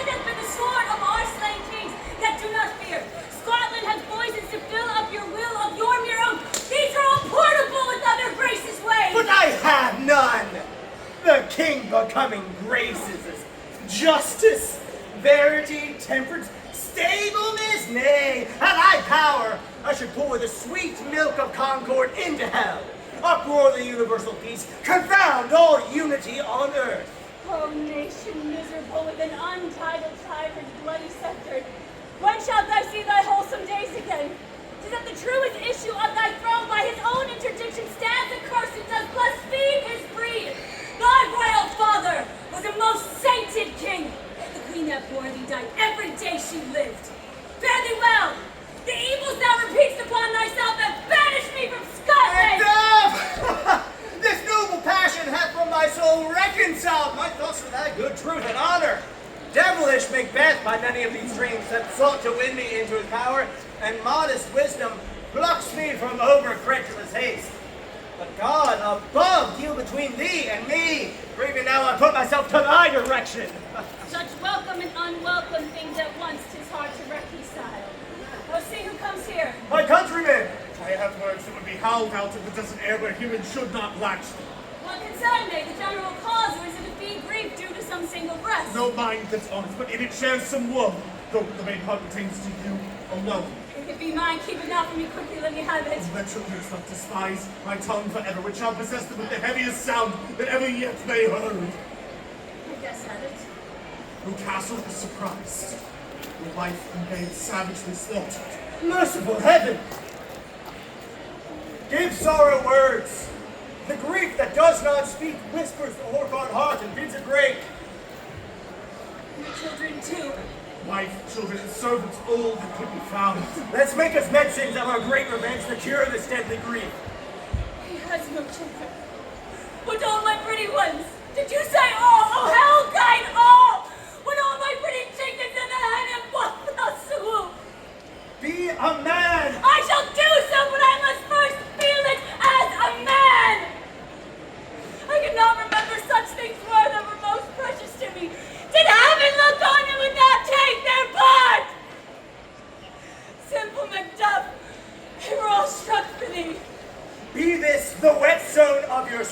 It has been the sword of our slain kings, yet do not fear. Scotland has poisons to fill up your will of your mere own. These are all portable with other graces' ways. But I have none. The king becoming graces as justice, verity, temperance, stableness, nay, had I power, I should pour the sweet milk of concord into hell, uproar the universal peace, confound all unity on earth. O nation miserable with an untitled tyrant bloody scepter, when shalt thou see thy wholesome days again? 'Tis that the truest issue of thy throne by his own interdiction stands accursed and does blaspheme his breed. Thy royal father was a most sainted king. The queen that bore thee died every day she lived. Fare thee well. The evils thou repeatest upon thyself have banished me from Scotland. Enough! This noble passion hath from my soul reconciled my thoughts to thy good truth and honor. Devilish Macbeth by many of these dreams hath sought to win me into his power, and modest wisdom plucks me from over-credulous haste. But God above deal between thee and me, for even now I put myself to thy direction. Such welcome and unwelcome things at once 'tis hard to reconcile. Oh, see who comes here. My countrymen! I have words that would be howled out if it doesn't air where humans should not latch them. What concern may the general cause, or is it a fee grief due to some single breast? No mind that's honest, but in it shares some woe, though the main part pertains to you alone. If it be mine, keep it not from me quickly, let me have it. Let your ears not despise my tongue forever, which shall possess them with the heaviest sound that ever yet they heard. I guess at it. Your castle is surprised. Your wife and babe savagely slaughtered. Merciful heaven! Give sorrow words. The grief that does not speak whispers the horrified heart and bids it break. Your children too. Wife, children, and servants, all that could be found. Let's make us medicines of our great revenge to cure this deadly grief. He has no children. But all my pretty ones, did you say all? Oh, hell guide all! When all my pretty chickens in the hen and what the swoop! Be a man! I shall do so, but I must first feel it as a man! I cannot remember such things more that were most precious to me. Did heaven look on and would not take their part? Simple Macduff, they were all struck for thee.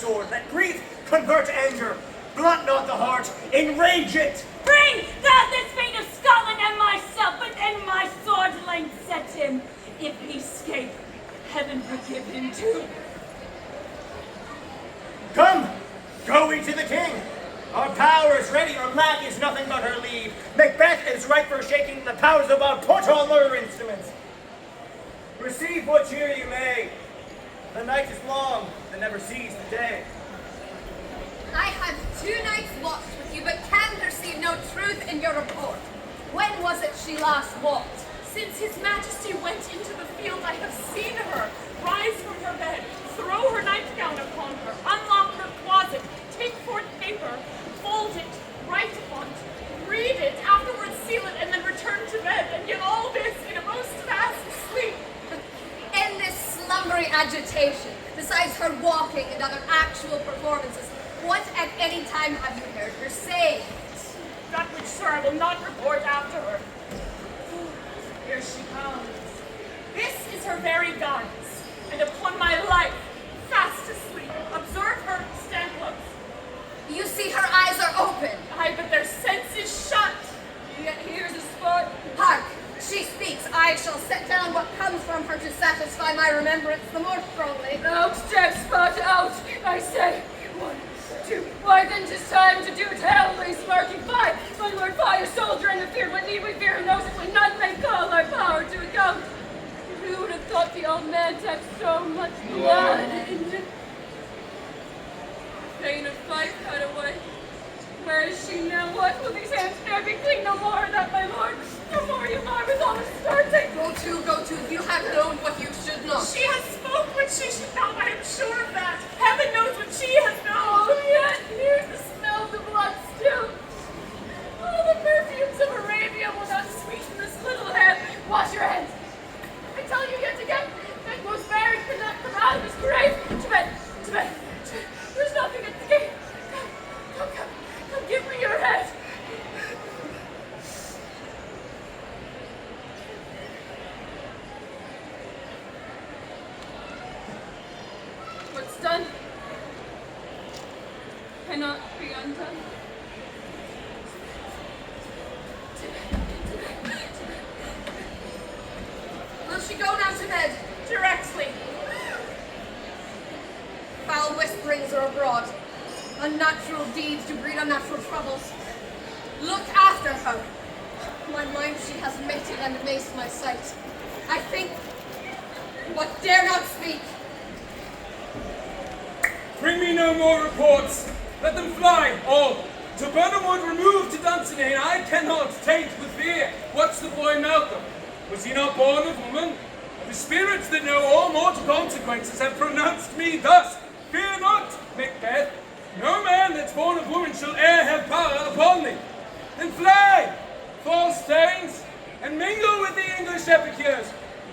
sword. Let grief convert to anger. Blunt not the heart, enrage it. Bring down this fate of Scotland and myself, but in my sword length set him. If he escape, heaven forgive him too. Come, go we to the king. Our power is ready, our lack is nothing but her leave. Macbeth is ripe for shaking the powers above. Put on their instruments. Receive what cheer you may. The night is long, that never sees the day. I had 2 nights watched with you, but can perceive no truth in your report. When was it she last walked? Since his majesty went into the field, I have seen her rise from her bed, throw her nightgown upon her, unlock her closet, take forth paper, fold it, write upon it, read it, afterwards seal it, and then return to bed, and yet all this in a most fast sleep. In this slumbery agitation, besides her walking and other actual performances, what at any time have you heard her say? That which, sir, I will not report after her. Here she comes. This is her very guise, and upon my life, fast asleep. Observe her, stand close. You see her eyes are open. Aye, but their senses shut. Yet here's a spot. Hark, she speaks. I shall set down what comes from her to satisfy my remembrance the more strongly. Out, Jack Spot, out, I say. 1, 2. Why then 'tis time to do tell, we sparking 5. My lord fire soldier in the field, what need we fear? Who knows if we none may call our power to account? Who would have thought the old man to have so much blood in him? Vein of fight cut away. Where is she now? What will these hands ne'er be clean? No more of that, my lord. No more, you lie with all the starting. Go to. You have known what you should not. She has spoke what she should not, I am sure of that. Heaven knows what she has known. Oh, yet here's the smell of the blood still. All the perfumes of Arabia will not sweeten this little head. Wash your hands. I tell you yet again, Banquo's marriage cannot come out of his grave. To bed. There's nothing at the gate. Come, give me your head. What's done cannot be undone. Will she go now to bed? Directly. Foul whisperings are abroad. Unnatural deeds do breed unnatural troubles. Look after her. My mind she has mated and amazed my sight. I think, but dare not speak. Bring me no more reports. Let them fly, all. To Burnhamwood removed to Dunsinane, I cannot take with fear. What's the boy Malcolm? Was he not born of woman? The spirits that know all mortal consequences have pronounced me thus. Fear not, Macbeth. No man that's born of woman shall e'er have power upon thee. Then fly, false thanes, and mingle with the English epicures.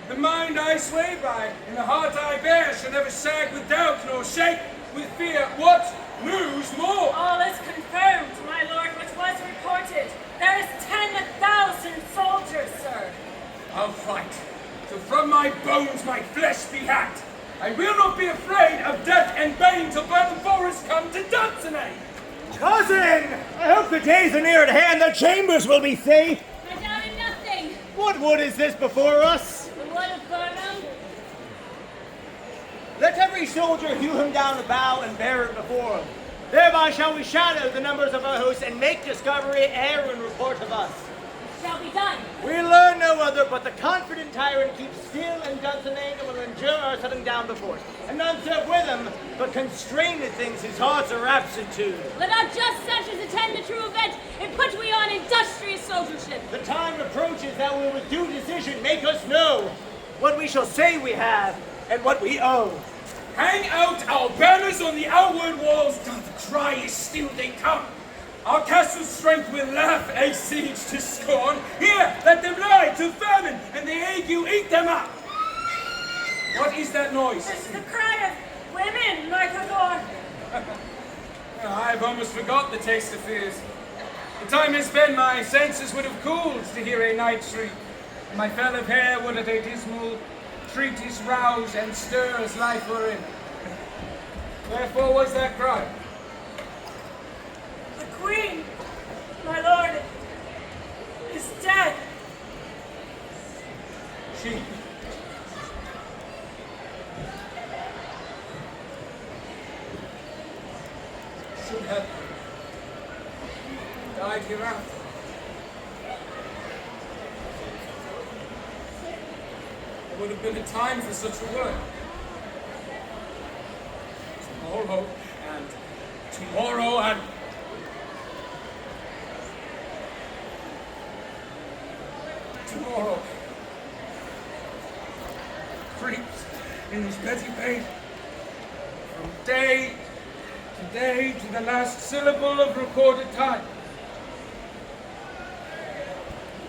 The mind I sway by, and the heart I bear, shall never sag with doubt, nor shake with fear. What news more? All is confirmed, my lord, which was reported. There is 10,000 soldiers, sir. I'll fight, till from my bones my flesh be hacked. I will not be afraid of death and bane till Burnham Forest come to Dunsinane. Cousin! I hope the days are near at hand. The chambers will be safe. I doubted nothing. What wood is this before us? The wood of Burnham. Let every soldier hew him down a bough and bear it before him. Thereby shall we shadow the numbers of our host and make discovery ere in report of us. Shall be done. We learn no other, but the confident tyrant keeps still in Dunsinane and will endure our setting down before us. And none serve with him, but constrained things his hearts are absent to. Let our just such as attend the true event, and put we on industrious soldiership. The time approaches that we with due decision make us know what we shall say we have and what we owe. Hang out our banners on the outward walls till the cry is still they come. Our castle's strength will laugh a siege to scorn. Here, let them lie to famine, and the ague eat them up. What is that noise? This is the cry of women, like a door. I've almost forgot the taste of fears. The time has been my senses would have cooled to hear a night shriek. And my fell of hair would at a dismal treatise rouse and stir as life were in. Wherefore was that cry? The queen, my lord, is dead. She. Should have died hereafter. There would have been a time for such a word. Tomorrow and tomorrow creeps in his petty pain from day to day to the last syllable of recorded time.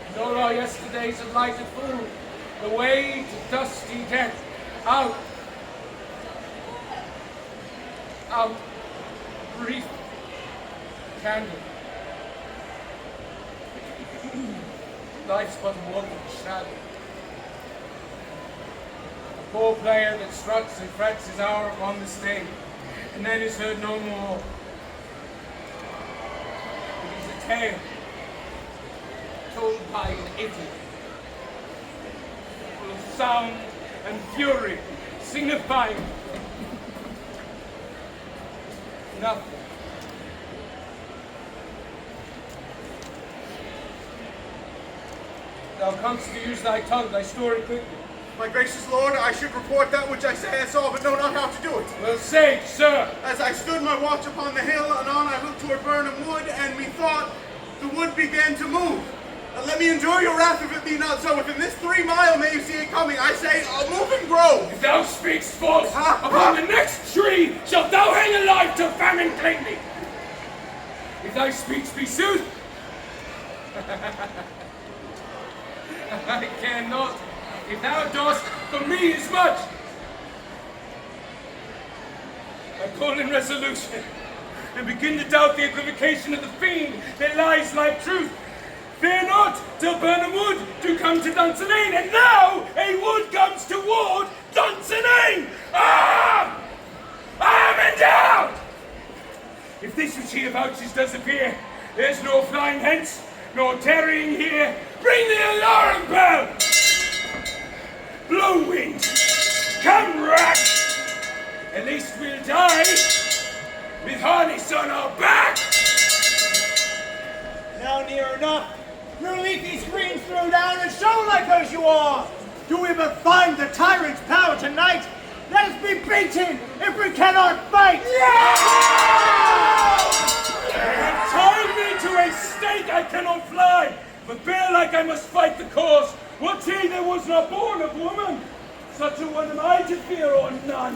And all our yesterdays of lighted food, the way to dusty death, out, brief candle. Life's but a walking shadow. A poor player that struts and frets his hour upon the stage, and then is heard no more. It is a tale told by an idiot, full of sound and fury, signifying nothing. Thou comest to use thy tongue, thy story quickly. My gracious lord, I should report that which I say I saw, but know not how to do it. Well, say, sir. As I stood my watch upon the hill, anon I looked toward Burnham Wood, and methought the wood began to move. Let me endure your wrath if it be not so. Within this 3 mile may you see it coming. I say, a moving grove. If thou speakst false, upon the next tree shalt thou hang alive till famine claim thee. If thy speech be sooth, I care not. If thou dost for me as much, I call in resolution, and begin to doubt the equivocation of the fiend that lies like truth. Fear not, till Burnham Wood do come to Dunsinane, and now a wood comes toward Dunsinane! Ah! I am endowed! If this which he avouches does appear, there's no flying hence, nor tarrying here. Bring the alarm bell! Blow wind, come rack! At least we'll die with harness on our back! Now near enough. Your leafy screens throw down and show like as you are. Do we but find the tyrant's power tonight? Let us be beaten if we cannot fight! They have tied me to a stake I cannot fly, but bear like I must fight the cause. What he there was not born of woman? Such a one am I to fear or none.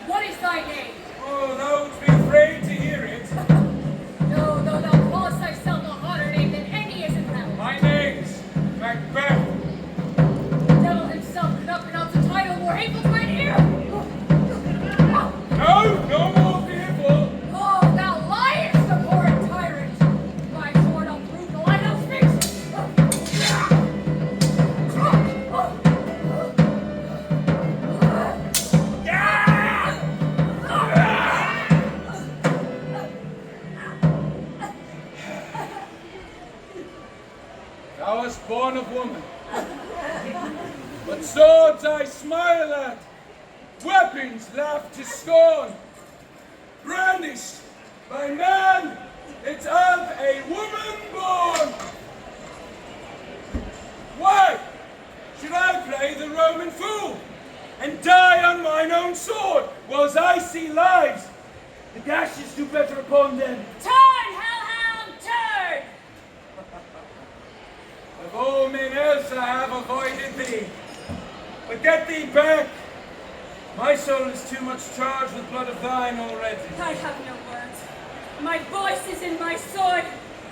What is thy name? Oh, thou would be afraid to hear it. No, though thou callest thyself a hotter name than any is in hell. My name's Macbeth. The devil himself could not pronounce a title more hateful to mine ear. No more fearful. Oh, thou liest, abhorrent tyrant. By sword I'll prove the lie thou speaks. Thou wast born of woman, but swords I smile at, weapons laugh to scorn, brandished by man it's of a woman born. Why should I play the Roman fool and die on mine own sword, whilst I see lives, the gashes do better upon them? Turn, hellhound, turn! Of all men else I have avoided thee, but get thee back. My soul is too much charged with blood of thine already. I have no words. My voice is in my sword.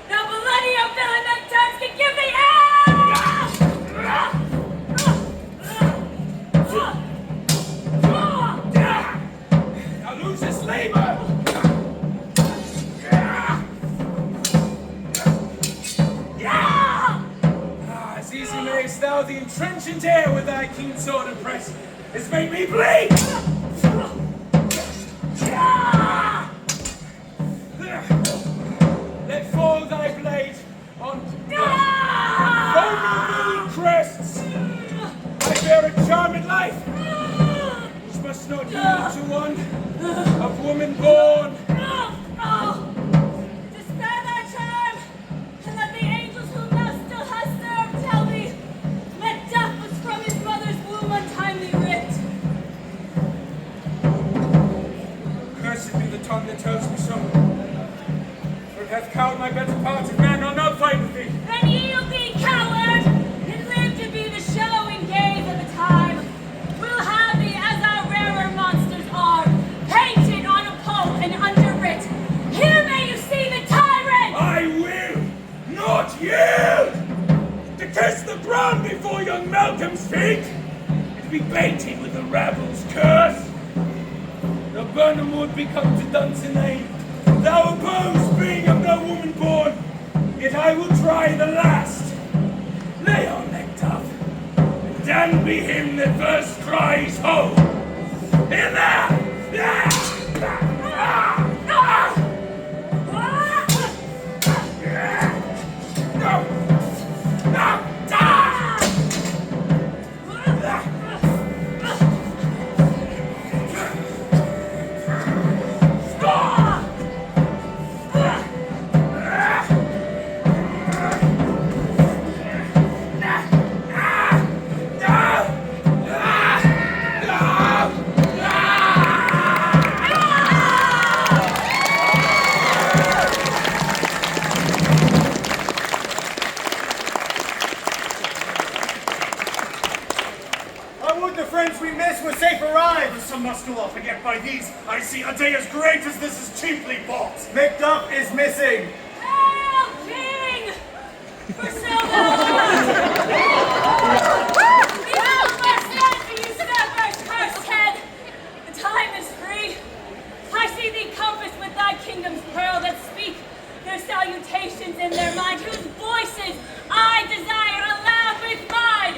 Thou millennium villain that turns can give thee Thou losest labor! As easy mayst thou the entrenchant air with thy keen sword impress, as made me bleed! Let fall thy blade on vulnerable crests. I bear a charmed life, which must not yield to one of woman born. Despair thy charm, and let the angels whom thou still hast served tell thee, Macduff was from his mother's womb untimely ripped. Cursed be the tongue that tells me so. For it hath cowed my better part of man, I'll not fight with thee. Then yield thee, coward, and live to be the show and gaze of the time. We'll have thee as our rarer monsters are, painted on a pole and underwrit. Here may you see the tyrant! I will not yield! To kiss the ground before young Malcolm's feet, and to be baited with the rabble's curse. The Burnham would become to Duncan, thou opposed being of no woman born, yet I will try the last. Lay on, Macduff, and damned be him that first cries ho! In there! Some must go off, and yet by these I see a day as great as this is cheaply bought. Macduff is missing. Hail, King! For silver! The Elanor stand for you, Stamper's cursed head! The time is free. I see thee compassed with thy kingdom's pearl that speak their salutations in their mind, whose voices I desire aloud with mine.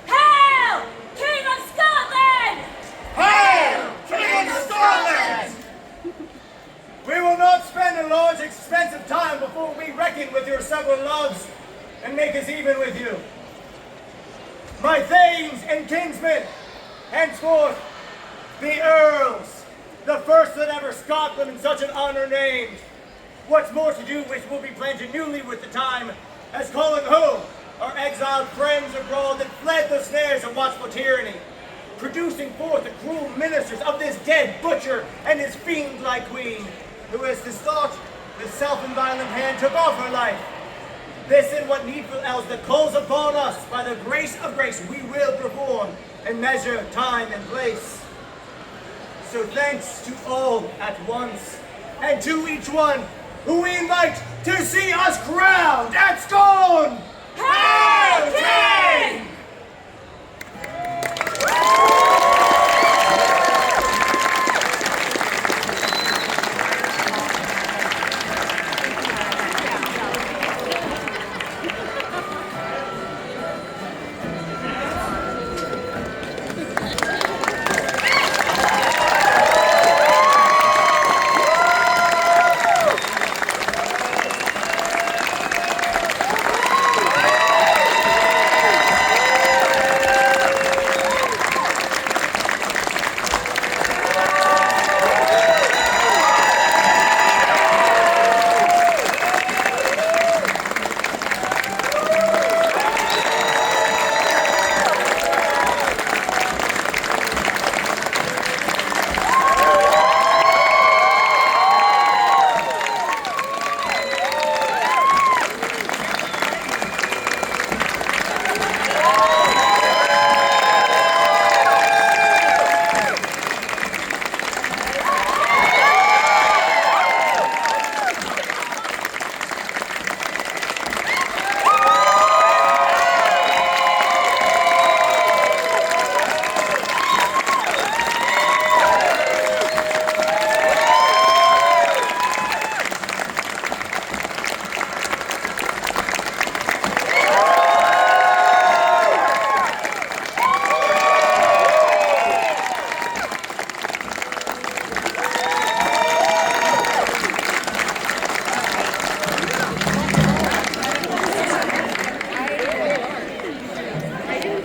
Hail, King of Scotland! Hail, King of Scotland! We will not spend a large expense of time before we reckon with your several loves and make us even with you. My thanes and kinsmen, henceforth, the earls, the first that ever Scotland in such an honor named. What's more to do, which will be planted newly with the time, as calling home our exiled friends abroad that fled the snares of watchful tyranny, producing forth the cruel ministers of this dead butcher and his fiend-like queen, who as this thought, this self-inviolent hand took off her life. This and what needful else that calls upon us by the grace of grace we will perform and measure time and place. So thanks to all at once, and to each one who we invite to see us crowned at Scone! Hail, King!